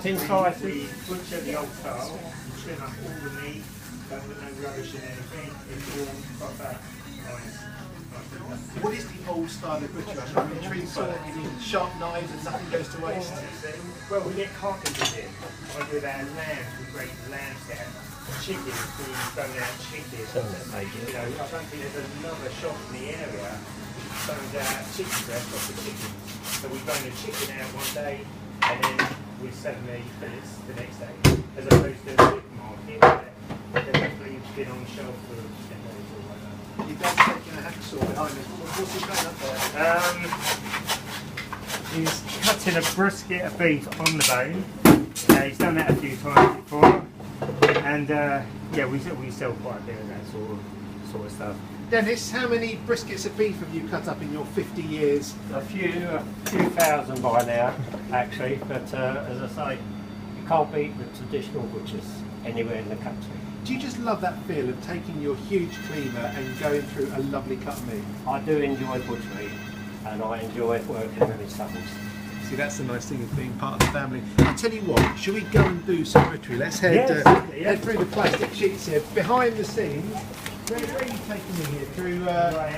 cutting slices. We butcher the old style, trim up all the meat, don't put no rubbish in anything, it's all proper, nice. What is the old style of butcher? I'm intrigued by that. You mean sharp knives and nothing goes to waste? Well, we get carcasses in. I do our lambs, we break the lambs down. Chicken, we bone out chicken. You know, I don't think there's another shop in the area that bones out chicken breast off the chicken. So we bone the chicken out one day and then we 7-8 fillets the next day. As opposed to the supermarket where they've actually been on the shelf for 10 days or whatever. Your dad's taking a hacksaw behind us. What's he going up there? He's cutting a brisket of beef on the bone. He's done that a few times before. And yeah, we sell quite a bit of that sort of stuff. Dennis, how many briskets of beef have you cut up in your 50 years? A few thousand by now, actually. But as I say, you can't beat the traditional butchers anywhere in the country. Do you just love that feel of taking your huge cleaver and going through a lovely cut of meat? I do enjoy butchering, and I enjoy working with the stubbles. See, that's the nice thing of being part of the family. I'll tell you what, shall we go and do some butchery? Let's head, head through the plastic sheets here. Behind the scenes, where are you taking me here?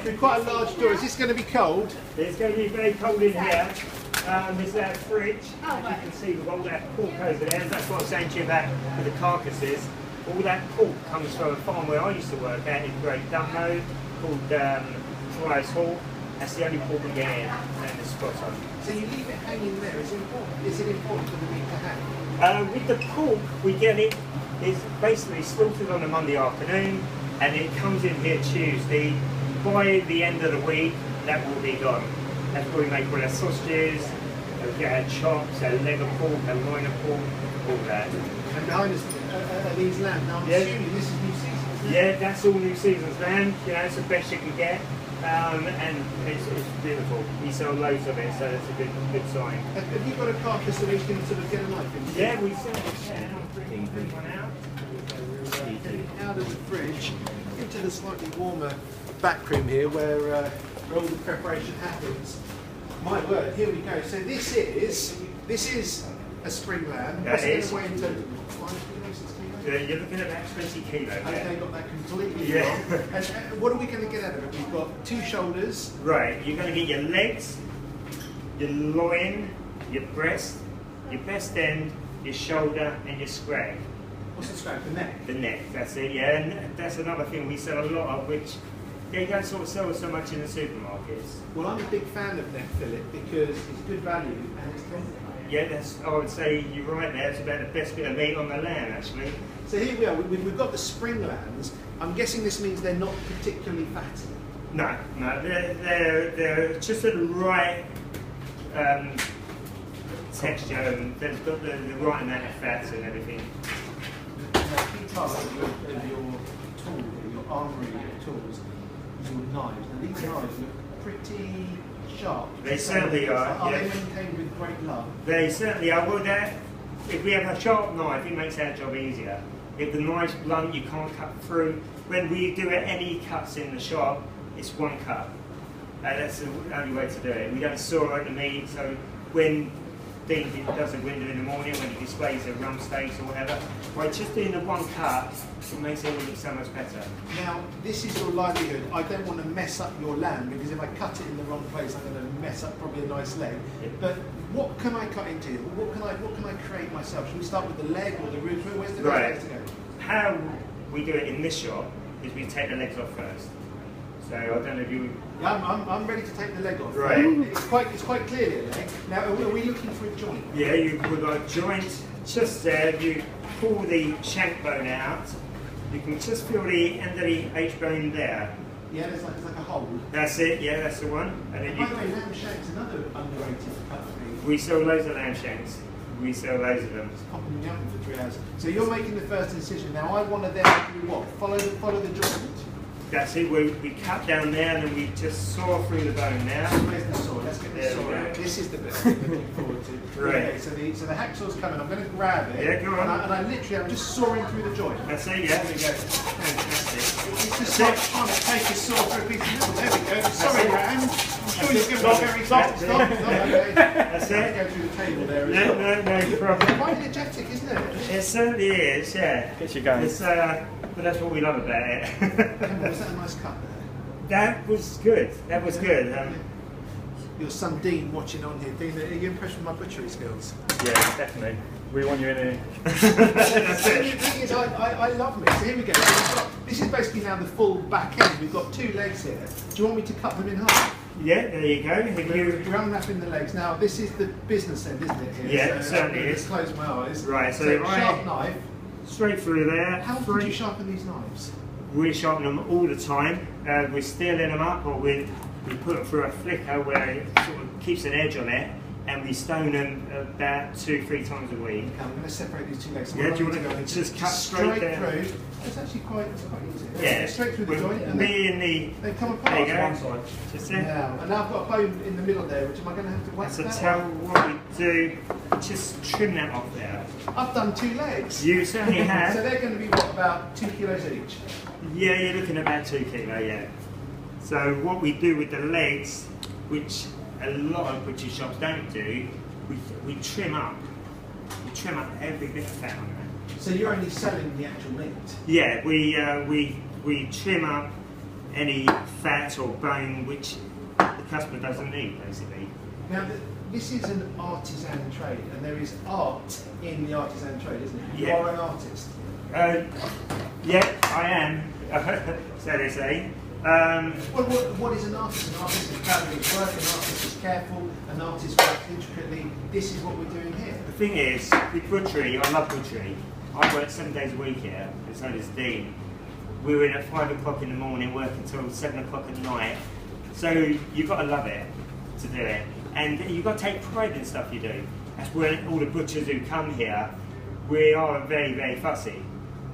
Through quite a large door. Is this going to be cold? It's going to be very cold in here. There's that fridge. As you can see, we've got all that pork over there. That's what I was saying to you about with the carcasses. All that pork comes from a farm where I used to work at in Great Dunmow called Fryers Hall. That's the only pork we get in, and the spot on. So you leave it hanging there. Is it important for the meat to hang? With the pork, we get it. It's basically slaughtered on a Monday afternoon, and it comes in here Tuesday. By the end of the week, that will be gone. That's where we make all our sausages, we get our chops, our leg of pork, our loin of pork, all that. And behind us are these lambs. Now I'm assuming this is new season. Yeah, that's all new season's lamb. You know, it's the best you can get. And it's beautiful. We sell loads of it, so it's a good sign. Have you got a carcass that we can sort of get a knife into? Yeah, we sell it. Yeah, bring one out. Out of the fridge into the slightly warmer back room here where all the preparation happens. My word, here we go. So this is a spring lamb. That is. Weigh in total 5 kilos, 6 kilos? You're looking at about 20 kilos. Okay, got that completely Yeah. wrong. And what are we going to get out of it? We've got 2 shoulders. Right, you're going to get your legs, your loin, your breast, your best end, your shoulder, and your scrag. What's the scrag? The neck? The neck, that's it, yeah. And that's another thing we sell a lot of, which they don't sort of sell so much in the supermarkets. Well, I'm a big fan of neck fillet because it's good value and it's tender. Yeah, I would say you're right there. It's about the best bit of meat on the lamb, actually. So here we are. We've got the spring lambs. I'm guessing this means they're not particularly fatty. No, they're just at the right texture, and they've got the right amount of fats and everything. The key part of your tool, your armoury of tools, is your knives. Now these knives look pretty sharp. They certainly are. Are yeah. they maintained with great love? They certainly are. Well, if we have a sharp knife, it makes our job easier. If the knife's blunt, you can't cut through. When we do any cuts in the shop, it's one cut. That's the only way to do it. We don't saw out the meat, so when Dean does a window in the morning, when he displays the rump steaks or whatever, by just doing the one cut, it makes everything so much better. Now, this is your livelihood. I don't want to mess up your lamb because if I cut it in the wrong place, I'm going to mess up probably a nice leg. Yeah. But what can I cut into? What can I create myself? Should we start with the leg or the ribs? Where's the Right. best place to go? How we do it in this shop is we take the legs off first. So I don't know if you. Yeah, I'm ready to take the leg off. Right. It's quite clearly a leg. Now, are we looking for a joint? Yeah, we've got a joint just there. You pull the shank bone out. You can just feel the end of the H bone there. Yeah, there's like a hole. That's it. Yeah, that's the one. And then By the way, lamb shank's another underrated cut of meat. we sell loads of lamb shanks. We sell loads of them. It's popping in the oven for 3 hours. So you're making the first incision. Now I want to then do what? Follow the joint. That's it. We cut down there and then we just saw through the bone now. Where's the saw? Let's get the There saw we out. go. This is the bit I'm looking forward to. Right. Okay, so the hacksaw's coming. I'm going to grab it. Yeah, go on. And I literally, I'm just sawing through the joint. That's it. Yeah. There we go. Fantastic. It's just like trying to take a saw through a piece of metal. There we go. Sorry, Ram. Stop. Okay. That's Go it. through the table there as well. No problem. Quite energetic, isn't it? It certainly is, yeah. Gets you going. It's, but that's what we love about it. Was that a nice cut there? That was good. That was good. Your son Dean watching on here. Dean, are you impressed with my butchery skills? Yeah, definitely. We want you in here. That's The it. thing is, I love it. So here we go. So we've got, this is basically now the full back end. We've got 2 legs here. Do you want me to cut them in half? Yeah, there you go. If you, We're unwrapping the legs. Now, this is the business end, isn't it? Here? Yeah, it so certainly I'm gonna is. Close my eyes. Right, so if sharp I- knife. straight through there. How often do you sharpen these knives? We sharpen them all the time. We're steeling them up, or we put them through a flicker where it sort of keeps an edge on it, and we stone them about 2-3 times a week. Okay, I'm going to separate these 2 legs. So Yeah, what do you I'm want gonna to do is just cut straight down? through. It's actually quite easy. Yeah, Straight through the with joint, and me and the. they come apart. There you go. One side. Just Yeah, there. and now I've got a bone in the middle there, which am I going to have to whack So that tell one? what we do. Just trim that off there. I've done 2 legs. You certainly So have. they're going to be, what, about 2 kilos each? Yeah, you're looking at about 2 kilo, yeah. So what we do with the legs, which a lot of butcher shops don't do, we trim up. We trim up every bit of fat on that. So you're only selling the actual meat? Yeah, we trim up any fat or bone which the customer doesn't need, basically. Now, this is an artisan trade, and there is art in the artisan trade, isn't it? You Yeah. are an artist. Yeah, I am. So they say. Well, what is an artist? An artist is proud of his work, an artist is careful, an artist works intricately. This is what we're doing here. The thing is, with butchery, I love butchery. I work 7 days a week here, and so does Dean. We were in at 5 o'clock in the morning, working until 7 o'clock at night. So you've got to love it to do it, and you've got to take pride in stuff you do. That's where all the butchers who come here, we are very, very fussy.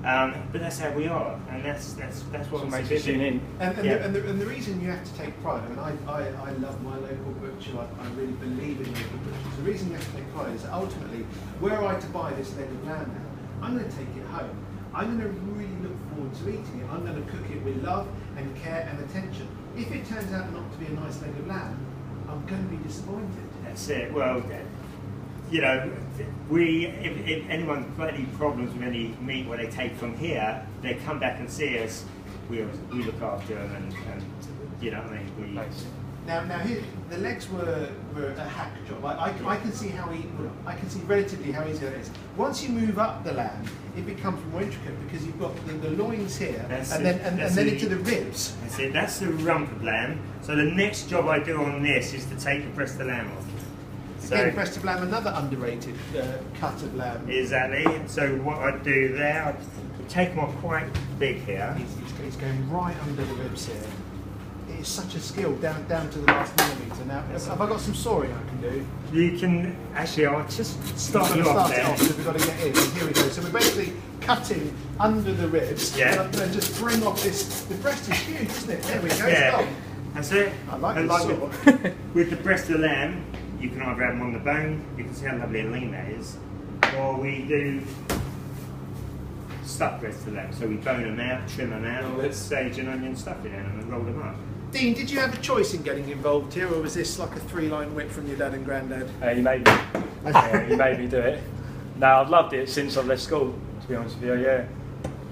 But that's how we are, and that's what What makes makes it us in. And the reason you have to take pride, I mean, I love my local butcher, I really believe in local butchers. The reason you have to take pride is that ultimately, were I to buy this leg of lamb now, I'm going to take it home. I'm going to really look forward to eating it. I'm going to cook it with love and care and attention. If it turns out not to be a nice leg of lamb, I'm going to be disappointed. That's it. Well, you know, if anyone's got any problems with any meat where they take from here, they come back and see us. We look after them, and you know what I mean. Nice. Now here, the legs were a hack job. I can see I can see relatively how easy it is. Once you move up the lamb, it becomes more intricate because you've got the loins here, and then into the ribs. That's it. That's the rump of lamb. So the next job I do on this is to take the breast of lamb off. Again, breast of lamb, another underrated cut of lamb. Exactly. So what I do there, I take them off quite big here. He's going right under the ribs here. It's such a skill down to the last millimetre. Now, have I got some sawing I can do? You can actually. I'll just start you We've off got to start it there. off because we've got to get in. And here we go. So we're basically cutting under the ribs. Yeah. And just bring off this. The breast is huge, isn't it? There we go. Yeah. Stop. That's it. I like And this with, with the breast of lamb, you can either have them on the bone. You can see how lovely and lean that is, or we do stuffed breast of lamb. So we bone them out, trim them out, put sage and onion stuffing in them, and roll them up. Dean, did you have a choice in getting involved here, or was this like a 3-line whip from your dad and granddad? You made me do it. No, I've loved it since I've left school, to be honest with you, yeah.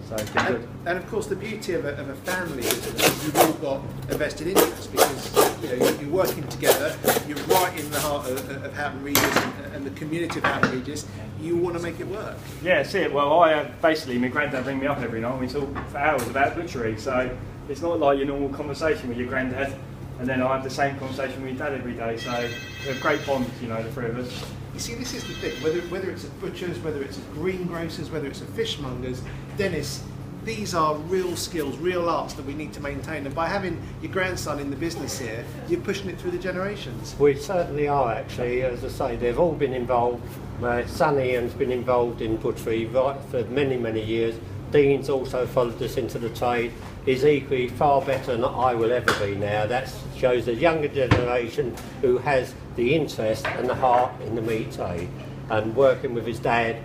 So it's been good. And of course, the beauty of a family business is you've all got a vested interest because you're working together. You're right in the heart of Houghton Regis and the community of Houghton Regis. You want to make it work. Yeah, that's it. Well, I basically, my granddad bring me up every night and we talk for hours about butchery. So it's not like your normal conversation with your granddad, and then I have the same conversation with my dad every day. So we have great bonds, you know, the three of us. You see, this is the thing. Whether it's at butchers, whether it's at greengrocers, whether it's at fishmongers, Dennis, these are real skills, real arts that we need to maintain. And by having your grandson in the business here, you're pushing it through the generations. We certainly are, actually. As I say, they've all been involved. Son Ian's been involved in butchery right for many, many years. Dean's also followed us into the trade. He's equally far better than I will ever be now. That shows a younger generation who has the interest and the heart in the meat trade. And working with his dad,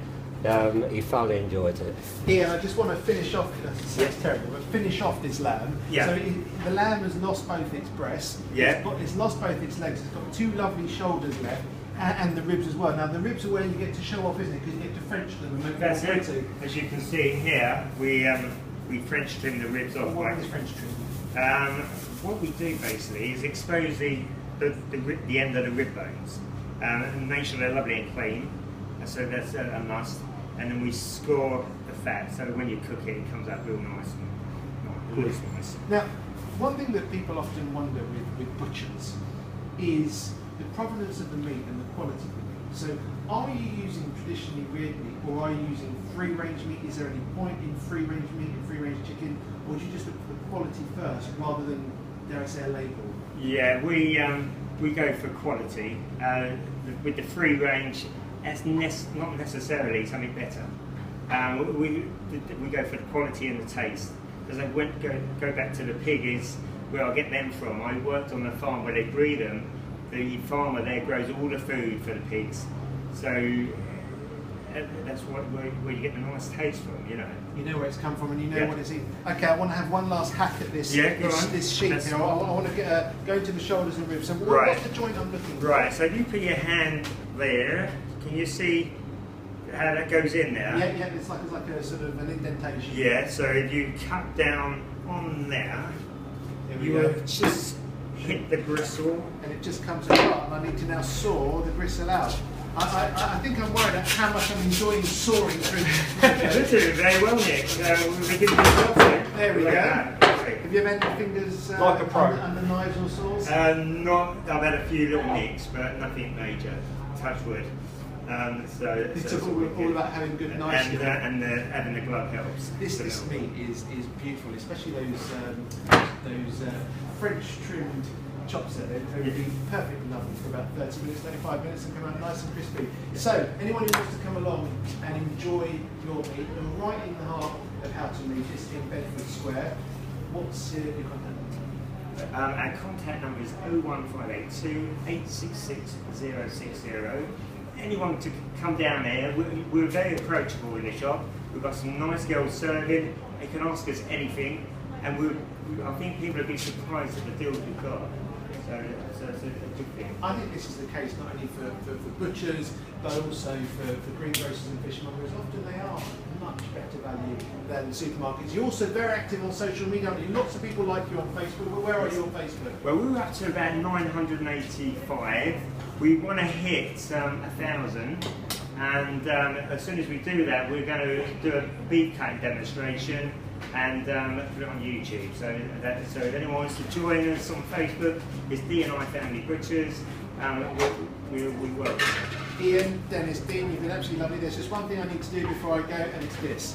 he thoroughly enjoyed it. Ian, I just want to finish off, that's terrible, but finish off this lamb. Yeah. So the lamb has lost both its breasts, Yeah. it's lost both its legs, it's got two lovely shoulders left, and the ribs as well. Now the ribs are where you get to show off, isn't it? Because you get to French them and make them That's all it. pretty. As you can see here, we French trim the ribs off. What Like, is French trim? what we do basically is expose the end of the rib bones and make sure they're lovely and clean. And so that's a must. And then we score the fat, so when you cook it, it comes out real nice and always nice. Now, one thing that people often wonder with butchers is the provenance of the meat and the quality of the meat. So, are you using traditionally reared meat, or are you using free-range meat? Is there any point in free-range meat and free-range chicken, or do you just look for the quality first, rather than, dare I say, a label? Yeah, we go for quality. With the free range, that's not necessarily something better. We go for the quality and the taste. As I go back to the pig, is where I get them from. I worked on a farm where they breed them. The farmer there grows all the food for the pigs, so that's where you get the nice taste from, you know. You know where it's come from and you know Yeah. what it's in. Okay, I want to have one last hack at this, Yeah, go on. this sheet That's here. I want to go into the shoulders and ribs. So Right. what's the joint I'm looking for? Right, so if you put your hand there, can you see how that goes in there? Yeah, it's like a sort of an indentation. Yeah, so if you cut down on there, There we you go. will just hit the gristle. And it just comes apart, and I need to now saw the gristle out. I think I'm worried at how much I'm enjoying sawing through. This is very well, Nick. We're beginning to stop there. There we Look go. at that. Have you ever had your fingers Like a pro. under knives or saws? I've had a few little nicks, but nothing major. Touch wood. It's all about having good knives. and having the glove helps. This meat is beautiful, especially those French trimmed chops there. They would be perfectly lovely for about 30 minutes, 35 minutes, and come out nice and crispy. So, anyone who wants to come along and enjoy your meat, and right in the heart of How to Meat, is in Bedford Square. What's your contact number? Our contact number is 01582 866 060. Anyone to come down there, we're very approachable in the shop. We've got some nice girls serving. They can ask us anything, and I think people will be surprised at the deals we've got. So it's a good thing. I think this is the case not only for butchers, but also for greengrocers and fishmongers. Often they are much better value than supermarkets. You're also very active on social media. I mean, lots of people like you on Facebook. But where are you on Facebook? Well, we're up to about 985. We want to hit 1,000, and as soon as we do that, we're going to do a beef cutting demonstration and put it on YouTube. So if anyone wants to join us on Facebook, it's D&I Family Butchers. We work with them. Ian, Dennis, Dean, you've been absolutely lovely. There's just one thing I need to do before I go, and it's this.